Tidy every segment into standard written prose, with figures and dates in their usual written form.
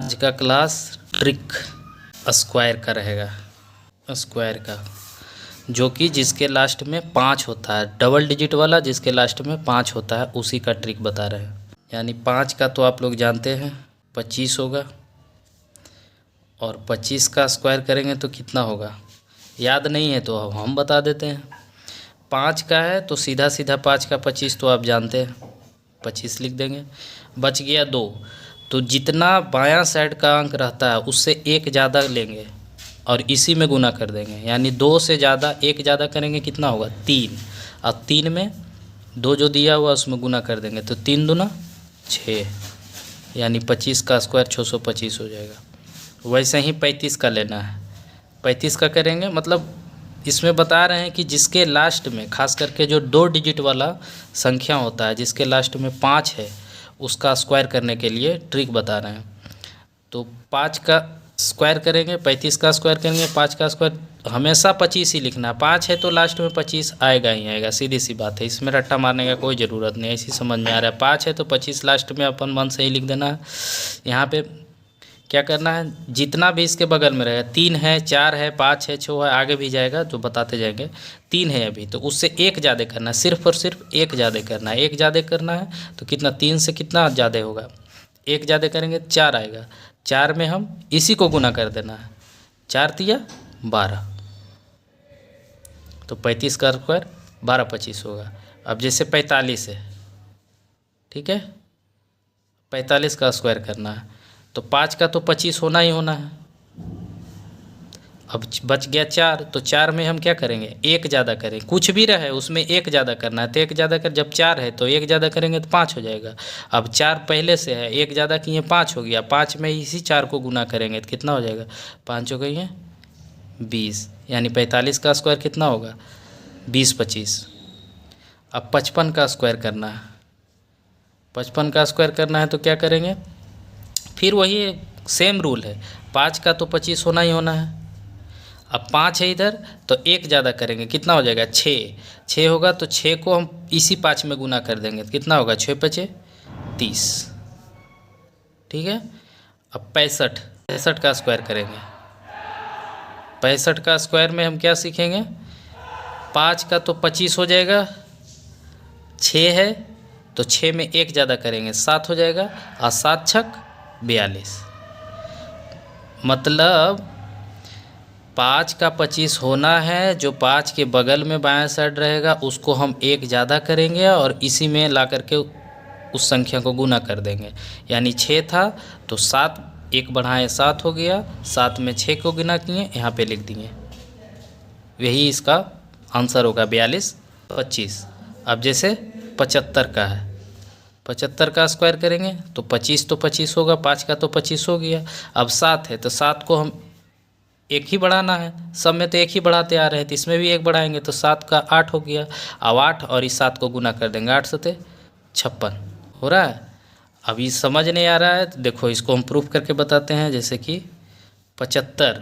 आज का class trick square का रहेगा। स्क्वायर का जो कि जिसके लास्ट में 5 होता है, डबल डिजिट वाला जिसके लास्ट में 5 होता है, उसी का ट्रिक बता रहे हैं। यानी 5 का तो आप लोग जानते हैं 25 होगा, और 25 का स्क्वायर करेंगे तो कितना होगा, याद नहीं है तो हम बता देते हैं। 5 का है तो सीधा सीधा 5 का 25 तो आप जानते हैं, 25 लिख देंगे। बच गया 2, तो जितना बायां साइड का अंक रहता है उससे एक ज़्यादा लेंगे और इसी में गुना कर देंगे। यानी 2 से ज़्यादा एक ज़्यादा करेंगे कितना होगा 3, और 3 में 2 जो दिया हुआ उसमें गुना कर देंगे तो 3 दूना 6, यानी 25 का स्क्वायर 625 हो जाएगा। वैसे ही 35 का लेना है। 35 का करेंगे मतलब इसमें बता रहे हैं कि जिसके लास्ट में खास करके जो 2 डिजिट वाला संख्या होता है, जिसके लास्ट में 5 है, उसका स्क्वायर करने के लिए ट्रिक बता रहे हैं। तो 5 का स्क्वायर करेंगे, 35 का स्क्वायर करेंगे, 5 का स्क्वायर हमेशा 25 ही लिखना है। 5 है तो लास्ट में 25 आएगा ही आएगा, सीधी सी बात है, इसमें रट्टा मारने का कोई ज़रूरत नहीं है। ऐसी समझ में आ रहा है 5 है तो 25 लास्ट में अपन मन से ही लिख देना है। यहाँ पे क्या करना है, जितना भी इसके बगल में रहेगा, 3 है, 4 है, 5 है, 6 है, आगे भी जाएगा जो बताते जाएंगे। 3 है अभी तो उससे एक ज़्यादा करना है, सिर्फ और सिर्फ एक ज़्यादा करना है। एक ज़्यादा करना है तो कितना, 3 से कितना ज़्यादा होगा, एक ज़्यादा करेंगे 4 आएगा। 4 में हम इसी को गुना कर देना है, 4 तिया 12, तो 35 का स्क्वायर 12 25 होगा। अब जैसे 45 है, ठीक है, 45 का स्क्वायर करना है तो 5 का तो 25 होना ही होना है। अब बच गया 4, तो 4 में हम क्या करेंगे, एक ज़्यादा करें, कुछ भी रहे उसमें एक ज़्यादा करना है। तो एक ज़्यादा कर, जब 4 है तो एक ज़्यादा करेंगे तो 5 हो जाएगा। अब 4 पहले से है, एक ज़्यादा किए 5 हो गया, 5 में इसी 4 को गुना करेंगे तो कितना हो जाएगा, 5 हो गई है 20, यानी 45 का स्क्वायर कितना होगा 20 25। अब 55 का स्क्वायर करना है। 55 का स्क्वायर करना है तो क्या करेंगे, फिर वही सेम रूल है, 5 का तो 25 होना ही होना है। अब 5 है इधर तो एक ज़्यादा करेंगे, कितना हो जाएगा 6 होगा, तो 6 को हम इसी 5 में गुना कर देंगे तो कितना होगा 6 5 30, ठीक है। अब 65 का स्क्वायर करेंगे। 65 का स्क्वायर में हम क्या सीखेंगे, 5 का तो 25 हो जाएगा, 6 है तो 6 में एक ज़्यादा करेंगे 7 हो जाएगा, और 7 छक 42, मतलब 5 का 25 होना है। जो 5 के बगल में बायां साइड रहेगा उसको हम एक ज़्यादा करेंगे और इसी में ला करके उस संख्या को गुना कर देंगे। यानी 6 था तो 7 एक बढ़ाएं 7 हो गया, 7 में 6 को गुना किए, यहाँ पे लिख दिए, यही इसका आंसर होगा 42 25। अब जैसे 75 का है, 75 का स्क्वायर करेंगे तो 25 तो 25 होगा, 5 का तो 25 हो गया। अब 7 है तो 7 को हम एक ही बढ़ाना है, सब में तो एक ही बढ़ाते आ रहे हैं तो इसमें भी एक बढ़ाएंगे तो 7 का 8 हो गया। अब 8 और इस 7 को गुना कर देंगे, 8 सते 56 हो रहा है। अब ये समझ नहीं आ रहा है तो देखो इसको हम प्रूफ करके बताते हैं। जैसे कि 75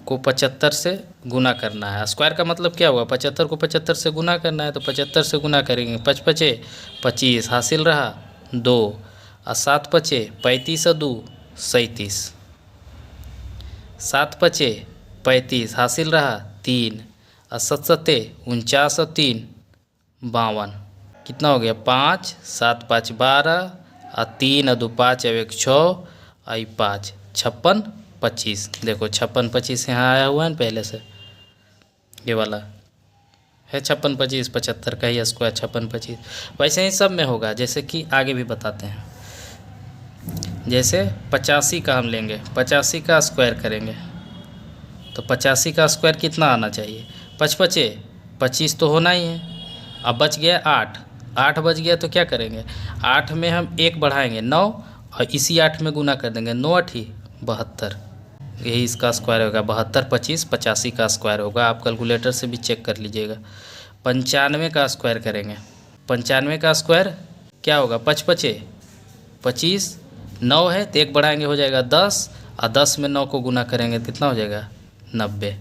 को 75 से गुना करना है, स्क्वायर का मतलब क्या हुआ, 75 को 75 से गुना करना है, तो 75 से गुना करेंगे, 5 5 25 हासिल रहा 2, और 7 5 35 और 2 37, 7 5 35 हासिल रहा 3, और 7 7 49 और 3 52, कितना हो गया 5 7 5 12, और 3 और 2 5 और 1 6 और 5 56 25। देखो 56 25 यहाँ आया हुआ है ना पहले से, ये वाला है 56 25, 75 का ही स्क्वायर 56 25। वैसे ही सब में होगा, जैसे कि आगे भी बताते हैं। जैसे 85 का हम लेंगे, 85 का स्क्वायर करेंगे तो 85 का स्क्वायर कितना आना चाहिए, 5 5 25 तो होना ही है। अब बच गया 8 बच गया तो क्या करेंगे, 8 में हम एक बढ़ाएंगे 9, और इसी 8 में गुना कर देंगे, 9 8 72, यही इसका स्क्वायर होगा 72 25 85 का स्क्वायर होगा। आप कैलकुलेटर से भी चेक कर लीजिएगा। 95 का स्क्वायर करेंगे, 95 का स्क्वायर क्या होगा, 5 5 25, 9 है तो एक बढ़ाएंगे हो जाएगा 10, और 10 में 9 को गुना करेंगे तो कितना हो जाएगा 90,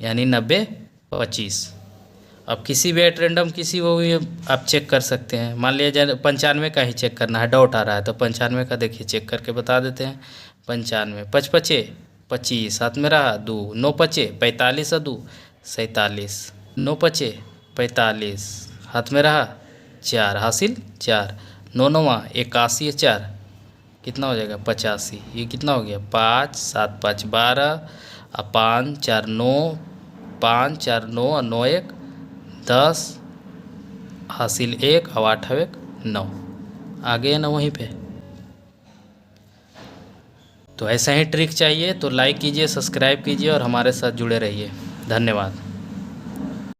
यानी 90 25। अब किसी भी एट रेंडम किसी को भी आप चेक कर सकते हैं। मान लिया जाए 95 का ही चेक करना है, डाउट आ रहा है तो 95 का देखिए चेक करके बता देते हैं। 95 5 पचे 25, हाथ में रहा 2, 9 पचे 45 और 2 47, 9 पचे 45, हाथ में रहा 4, हासिल 4, 9 9 81 4, कितना हो जाएगा 85। ये कितना हो गया 5 7 5 12 और 5 4 9, 5 4 9 और 9 1 10, हासिल 1 और 8 1 9। आ गए ना वहीं पे। तो ऐसा ही ट्रिक चाहिए तो लाइक कीजिए, सब्सक्राइब कीजिए और हमारे साथ जुड़े रहिए। धन्यवाद।